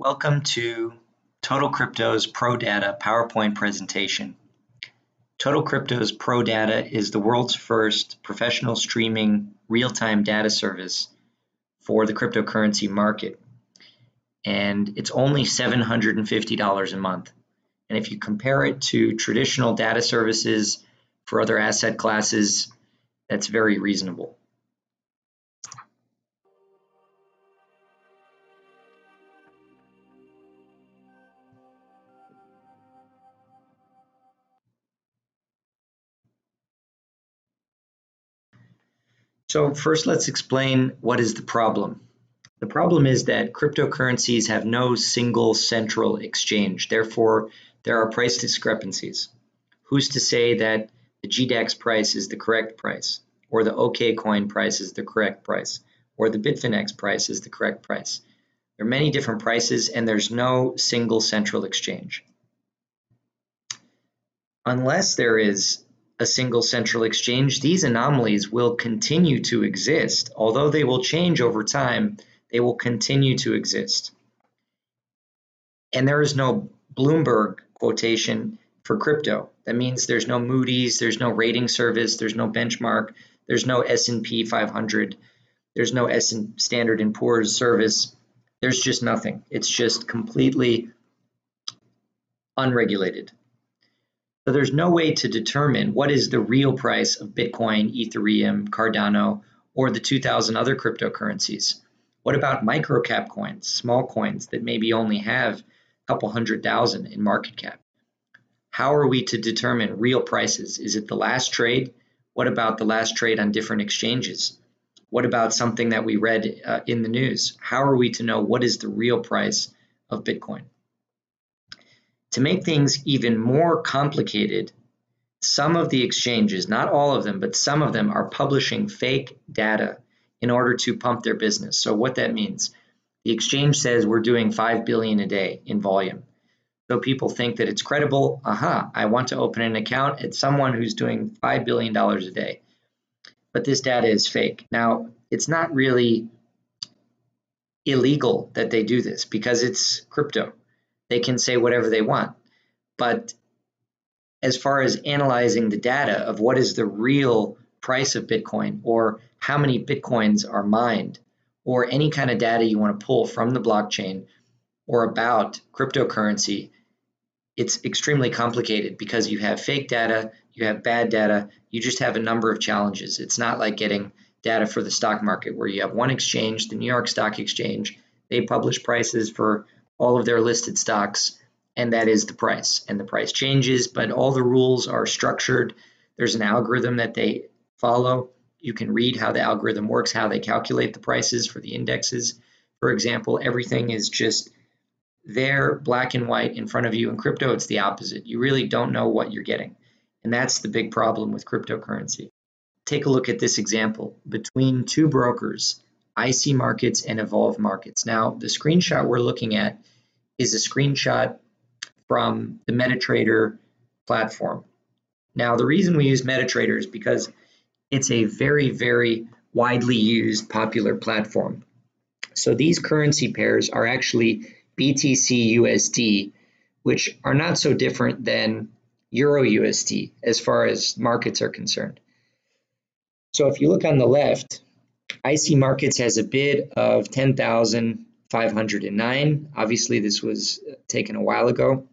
Welcome to Total Crypto's Pro Data PowerPoint presentation. Total Crypto's Pro Data is the world's first professional streaming real-time data service for the cryptocurrency market. And it's only $750 a month. And if you compare it to traditional data services for other asset classes, that's very reasonable. So first, let's explain what is the problem. The problem is that cryptocurrencies have no single central exchange. Therefore, there are price discrepancies. Who's to say that the GDAX price is the correct price, or the OKCoin price is the correct price, or the Bitfinex price is the correct price? There are many different prices, and there's no single central exchange. Unless there is a single central exchange, these anomalies will continue to exist. Although they will change over time, they will continue to exist. And there is no Bloomberg quotation for crypto. That means there's no Moody's, there's no rating service, there's no benchmark, there's no S&P 500, there's no Standard & Poor's service. There's just nothing. It's just completely unregulated. So there's no way to determine what is the real price of Bitcoin, Ethereum, Cardano, or the 2,000 other cryptocurrencies. What about microcap coins, small coins that maybe only have a couple 100,000 in market cap? How are we to determine real prices? Is it the last trade? What about the last trade on different exchanges? What about something that we read in the news? How are we to know what is the real price of Bitcoin? To make things even more complicated, some of the exchanges, not all of them, but some of them are publishing fake data in order to pump their business. So what that means, the exchange says we're doing 5 billion a day in volume. So people think that it's credible. I want to open an account at someone who's doing $5 billion a day. But this data is fake. Now, it's not really illegal that they do this because it's crypto. They can say whatever they want. But as far as analyzing the data of what is the real price of Bitcoin, or how many Bitcoins are mined, or any kind of data you want to pull from the blockchain or about cryptocurrency, it's extremely complicated because you have fake data, you have bad data, you just have a number of challenges. It's not like getting data for the stock market where you have one exchange, the New York Stock Exchange, they publish prices for all of their listed stocks, and that is the price. And the price changes, but all the rules are structured. There's an algorithm that they follow. You can read how the algorithm works, how they calculate the prices for the indexes. For example, everything is just there, black and white in front of you. In crypto, it's the opposite. You really don't know what you're getting. And that's the big problem with cryptocurrency. Take a look at this example between two brokers, IC Markets and Evolve Markets. Now, the screenshot we're looking at is a screenshot from the MetaTrader platform. Now, the reason we use MetaTrader is because it's a very, very widely used, popular platform. So these currency pairs are actually BTC USD, which are not so different than Euro USD as far as markets are concerned. So if you look on the left, IC Markets has a bid of 10,509. Obviously, this was taken a while ago.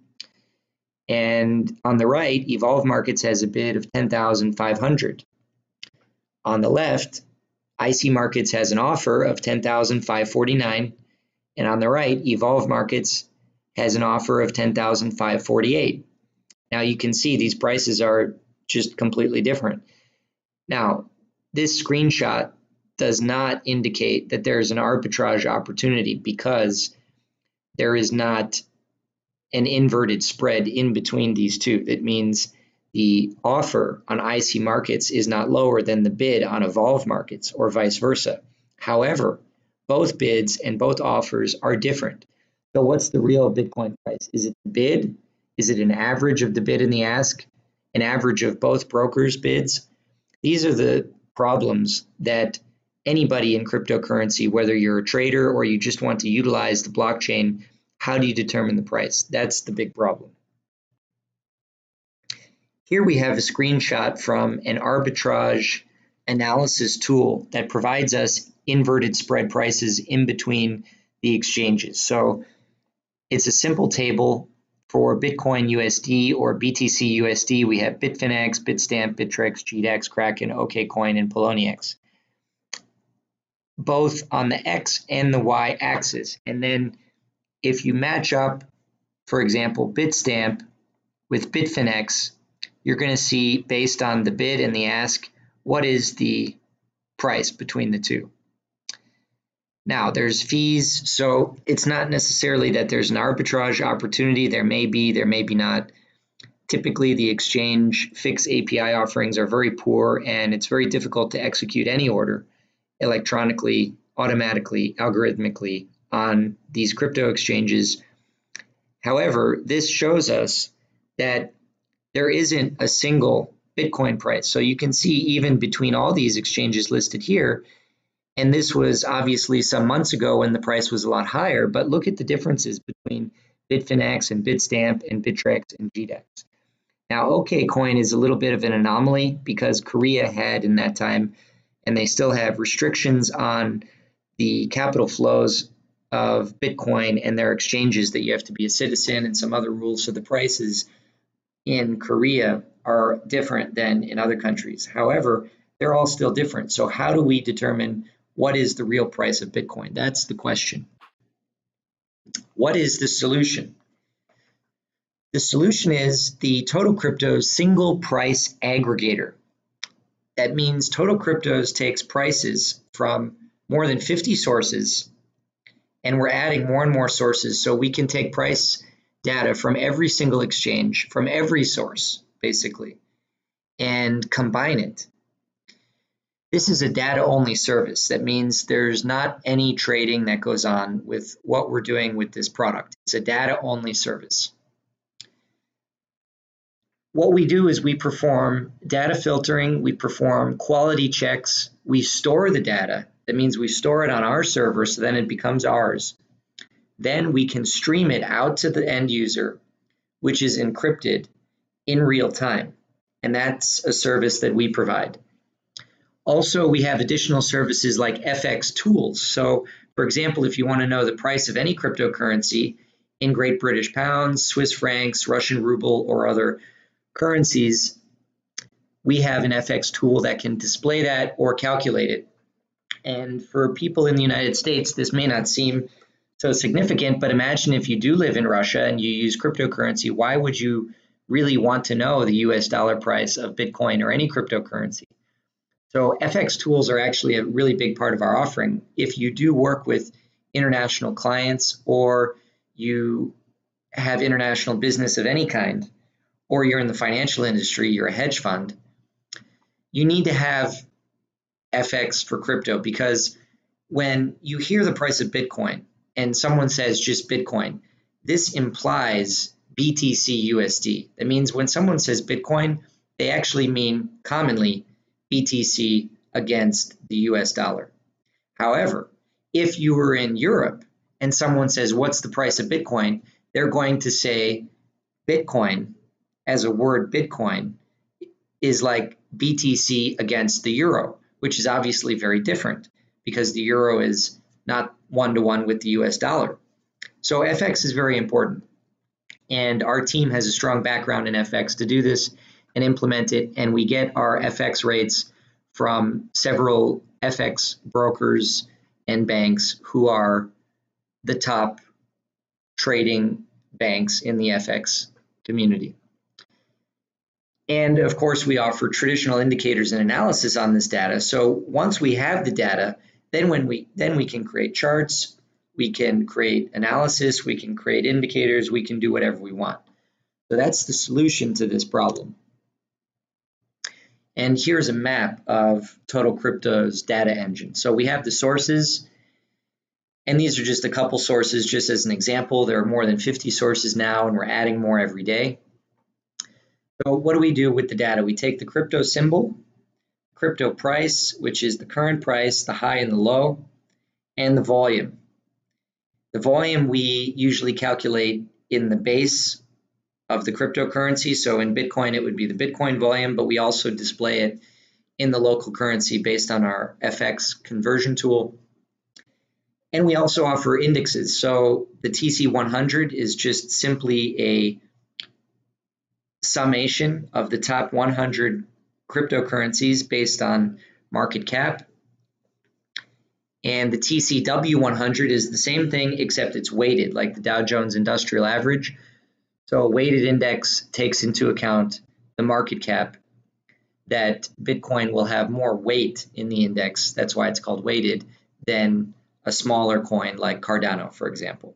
And on the right, Evolve Markets has a bid of 10,500. On the left, IC Markets has an offer of 10,549. And on the right, Evolve Markets has an offer of 10,548. Now you can see these prices are just completely different. Now, this screenshot does not indicate that there is an arbitrage opportunity because there is not an inverted spread in between these two. That means the offer on IC Markets is not lower than the bid on Evolve Markets or vice versa. However, both bids and both offers are different. So what's the real Bitcoin price? Is it the bid? Is it an average of the bid and the ask? An average of both brokers' bids? These are the problems that anybody in cryptocurrency, whether you're a trader or you just want to utilize the blockchain, how do you determine the price? That's the big problem. Here we have a screenshot from an arbitrage analysis tool that provides us inverted spread prices in between the exchanges. So it's a simple table for Bitcoin USD or BTC USD. We have Bitfinex, Bitstamp, Bittrex, GDEX, Kraken, OKCoin, and Poloniex, both on the X and the Y axis. And then if you match up, for example, Bitstamp with Bitfinex, you're going to see, based on the bid and the ask, what is the price between the two. Now, there's fees, so it's not necessarily that there's an arbitrage opportunity. There may be, there may be not. Typically, the exchange fixed API offerings are very poor, and it's very difficult to execute any order electronically, automatically, algorithmically on these crypto exchanges. However, this shows us that there isn't a single Bitcoin price. So you can see even between all these exchanges listed here, and this was obviously some months ago when the price was a lot higher, but look at the differences between Bitfinex and Bitstamp and Bittrex and GDEX. Now, OKCoin is a little bit of an anomaly because Korea had in that time, and they still have, restrictions on the capital flows of Bitcoin and their exchanges, that you have to be a citizen and some other rules. So the prices in Korea are different than in other countries. However, they're all still different. So how do we determine what is the real price of Bitcoin? That's the question. What is the solution? The solution is the Total Crypto's single price aggregator. That means Total Crypto's takes prices from more than 50 sources, and we're adding more and more sources, so we can take price data from every single exchange, from every source, basically, and combine it. This is a data-only service. That means there's not any trading that goes on with what we're doing with this product. It's a data-only service. What we do is we perform data filtering, we perform quality checks, we store the data. That means we store it on our server, so then it becomes ours. Then we can stream it out to the end user, which is encrypted in real time. And that's a service that we provide. Also, we have additional services like FX tools. So, for example, if you want to know the price of any cryptocurrency in Great British pounds, Swiss francs, Russian ruble, or other currencies, we have an FX tool that can display that or calculate it. And for people in the United States, this may not seem so significant, but imagine if you do live in Russia and you use cryptocurrency, why would you really want to know the US dollar price of Bitcoin or any cryptocurrency? So FX tools are actually a really big part of our offering. If you do work with international clients, or you have international business of any kind, or you're in the financial industry, you're a hedge fund, you need to have FX for crypto, because when you hear the price of Bitcoin and someone says just Bitcoin, this implies BTC USD. That means when someone says Bitcoin, they actually mean commonly BTC against the US dollar. However, if you were in Europe and someone says, what's the price of Bitcoin? They're going to say Bitcoin, as a word, Bitcoin, is like BTC against the euro, which is obviously very different because the euro is not one-to-one with the US dollar. So FX is very important. And our team has a strong background in FX to do this and implement it. And we get our FX rates from several FX brokers and banks who are the top trading banks in the FX community. And of course, we offer traditional indicators and analysis on this data. So once we have the data, then we can create charts, we can create analysis, we can create indicators, we can do whatever we want. So that's the solution to this problem. And here's a map of Total Crypto's data engine. So we have the sources, and these are just a couple sources, just as an example. There are more than 50 sources now, and we're adding more every day. So what do we do with the data? We take the crypto symbol, crypto price, which is the current price, the high and the low, and the volume. The volume we usually calculate in the base of the cryptocurrency. So in Bitcoin, it would be the Bitcoin volume, but we also display it in the local currency based on our FX conversion tool. And we also offer indexes. So the TC100 is just simply a summation of the top 100 cryptocurrencies based on market cap. And the TCW100 is the same thing, except it's weighted, like the Dow Jones Industrial Average. So a weighted index takes into account the market cap, that Bitcoin will have more weight in the index, that's why it's called weighted, than a smaller coin like Cardano, for example.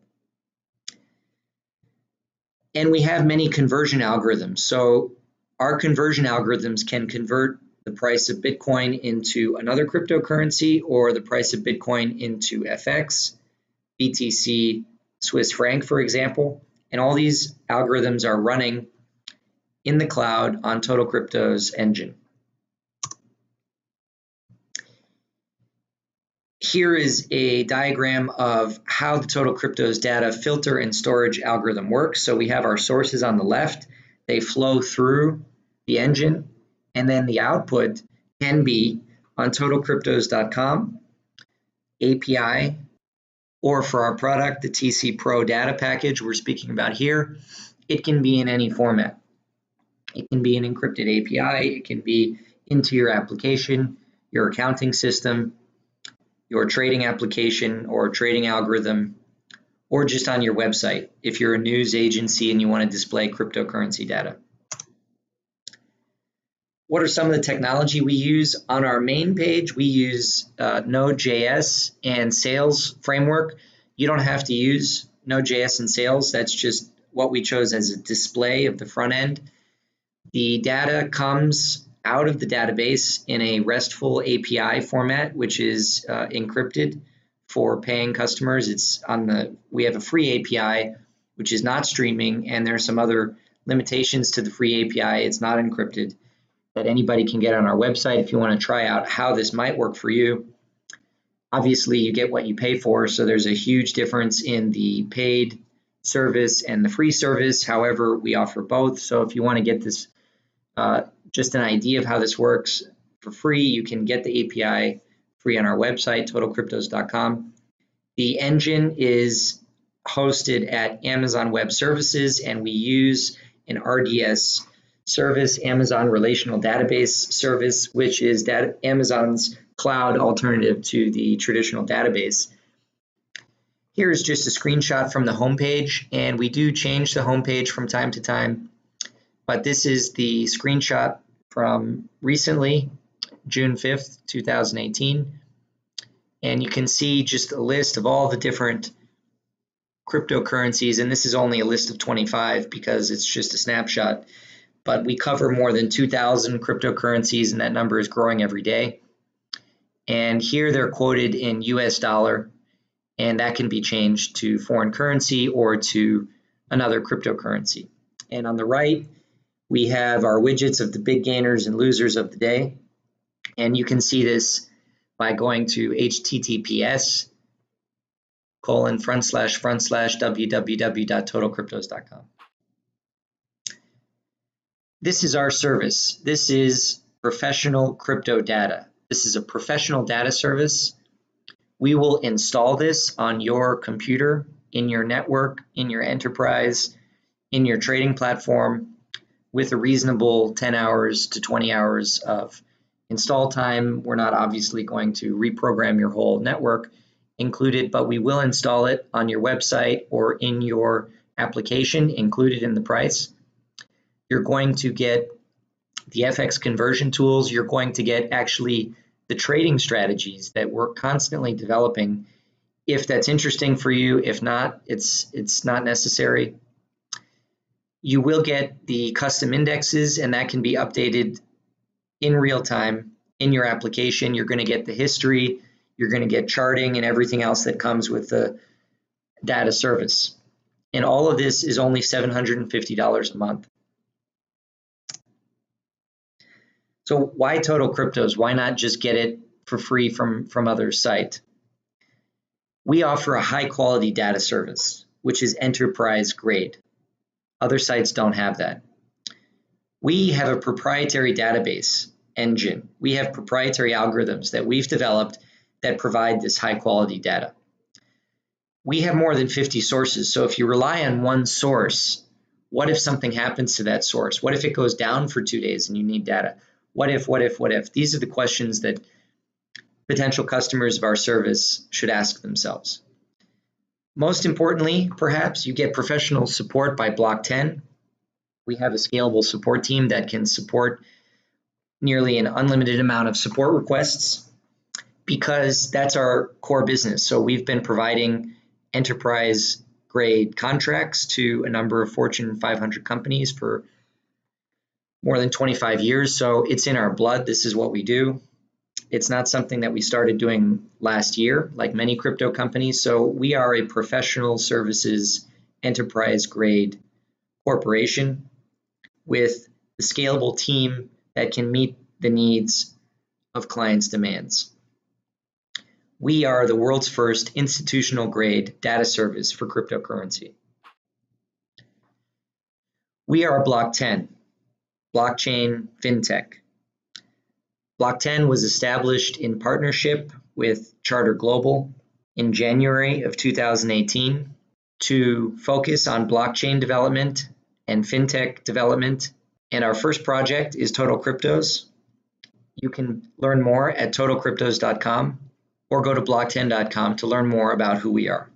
And we have many conversion algorithms. So our conversion algorithms can convert the price of Bitcoin into another cryptocurrency or the price of Bitcoin into FX, BTC, Swiss franc, for example. And all these algorithms are running in the cloud on Total Crypto's engine. Here is a diagram of how the Total Crypto's data filter and storage algorithm works. So we have our sources on the left. They flow through the engine, and then the output can be on totalcryptos.com, API, or for our product, the TC Pro data package we're speaking about here, it can be in any format. It can be an encrypted API, it can be into your application, your accounting system, your trading application or trading algorithm, or just on your website if you're a news agency and you want to display cryptocurrency data. What are some of the technology we use? On our main page, we use Node.js and Sails framework. You don't have to use Node.js and Sails. That's just what we chose as a display of the front end. The data comes out of the database in a RESTful API format, which is encrypted for paying customers. We have a free API, which is not streaming, and there are some other limitations to the free API. It's not encrypted, that anybody can get on our website if you want to try out how this might work for you. Obviously, you get what you pay for, so there's a huge difference in the paid service and the free service. However, we offer both. So if you want to get this, just an idea of how this works for free, you can get the API free on our website, totalcryptos.com. The engine is hosted at Amazon Web Services, and we use an RDS service, Amazon Relational Database Service, which is Amazon's cloud alternative to the traditional database. Here's just a screenshot from the homepage, and we do change the homepage from time to time, but this is the screenshot from recently, June 5th, 2018, and you can see just a list of all the different cryptocurrencies, and this is only a list of 25 because it's just a snapshot. But we cover more than 2,000 cryptocurrencies, and that number is growing every day. And here they're quoted in US dollar, and that can be changed to foreign currency or to another cryptocurrency. And on the right, we have our widgets of the big gainers and losers of the day. And you can see this by going to https://www.totalcryptos.com. This is our service. This is professional crypto data. This is a professional data service. We will install this on your computer, in your network, in your enterprise, in your trading platform with a reasonable 10 hours to 20 hours of install time. We're not obviously going to reprogram your whole network included, but we will install it on your website or in your application included in the price. You're going to get the FX conversion tools. You're going to get actually the trading strategies that we're constantly developing. If that's interesting for you, if not, it's not necessary. You will get the custom indexes, and that can be updated in real time in your application. You're going to get the history, you're going to get charting and everything else that comes with the data service. And all of this is only $750 a month. So why Total Cryptos? Why not just get it for free from other sites? We offer a high quality data service, which is enterprise grade. Other sites don't have that. We have a proprietary database engine. We have proprietary algorithms that we've developed that provide this high quality data. We have more than 50 sources. So if you rely on one source, what if something happens to that source? What if it goes down for 2 days and you need data? What if? These are the questions that potential customers of our service should ask themselves. Most importantly, perhaps, you get professional support by Bloc10. We have a scalable support team that can support nearly an unlimited amount of support requests because that's our core business. So we've been providing enterprise grade contracts to a number of Fortune 500 companies for more than 25 years. So it's in our blood. This is what we do. It's not something that we started doing last year, like many crypto companies. So we are a professional services enterprise grade corporation with a scalable team that can meet the needs of clients' demands. We are the world's first institutional grade data service for cryptocurrency. We are Bloc10, blockchain fintech. Bloc10 was established in partnership with Charter Global in January of 2018 to focus on blockchain development and fintech development. And our first project is Total Cryptos. You can learn more at totalcryptos.com or go to bloc10.com to learn more about who we are.